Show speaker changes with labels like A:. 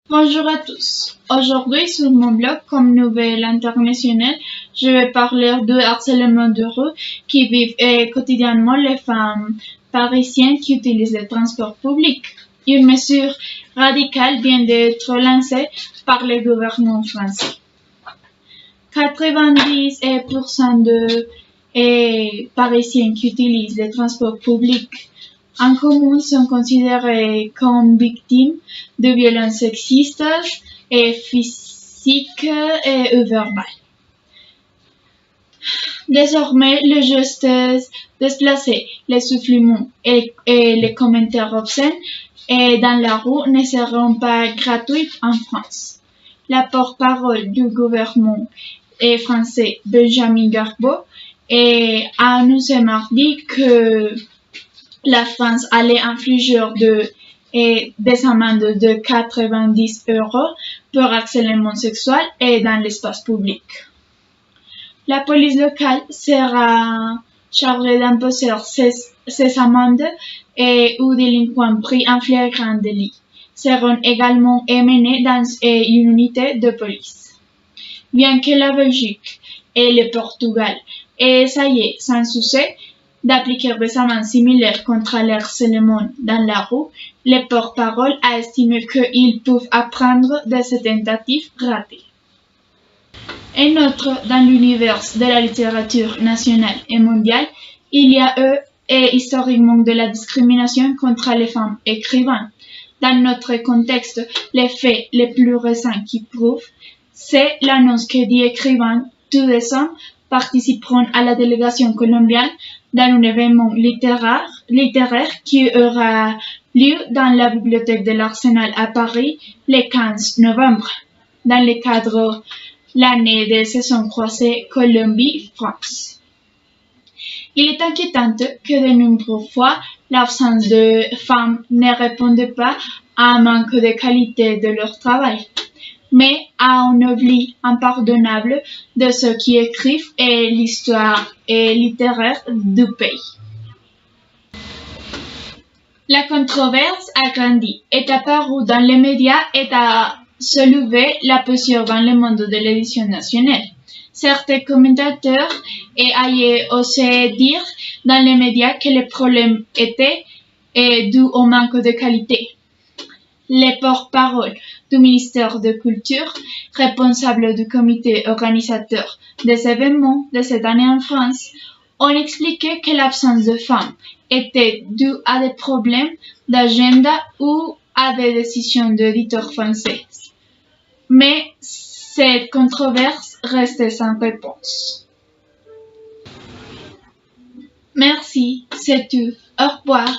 A: Bonjour à tous. Aujourd'hui, sur mon blog comme nouvelle internationale, je vais parler du harcèlement de rue qui vivent quotidiennement les femmes parisiennes qui utilisent les transports publics. Une mesure radicale vient d'être lancée par le gouvernement français. 90% de Parisiens qui utilisent les transports publics en commun sont considérés comme victimes de violences sexistes et physiques et verbales. Désormais, les gestes déplacés, les soufflements et les commentaires obscènes dans la rue ne seront pas gratuits en France. La porte-parole du gouvernement français, Benjamin Garbeau, a annoncé mardi que la France allait infliger des amendes de 90 € pour harcèlement sexuel dans l'espace public. La police locale sera chargée d'imposer ces amendes aux délinquants pris en flagrant délit seront également emmenés dans une unité de police. Bien que la Belgique et le Portugal aient essayé sans succès d'appliquer des amendes similaires contre le harcèlement dans la rue, le porte-parole a estimé qu'ils peuvent apprendre de ces tentatives ratées. Un autre dans l'univers de la littérature nationale et mondiale, il y a historiquement de la discrimination contre les femmes écrivaines. Dans notre contexte, les faits les plus récents qui prouvent, c'est l'annonce que 10 écrivains, tous les hommes, participeront à la délégation colombienne dans un événement littéraire qui aura lieu dans la bibliothèque de l'Arsenal à Paris le 15 novembre, dans le cadre de l'année de saison croisée Colombie-France. Il est inquiétant que de nombreuses fois, l'absence de femmes ne réponde pas à un manque de qualité de leur travail, mais à un oubli impardonnable de ceux qui écrivent et l'histoire littéraire du pays. La controverse a grandi, est apparue dans les médias et a soulevé la posture dans le monde de l'édition nationale. Certains commentateurs avaient osé dire dans les médias que le problème était dû au manque de qualité. Les porte-parole du ministère de Culture, responsable du comité organisateur des événements de cette année en France, ont expliqué que l'absence de femmes était due à des problèmes d'agenda ou à des décisions d'éditeurs français. Mais cette controverse reste sans réponse. Merci, c'est tout. Au revoir.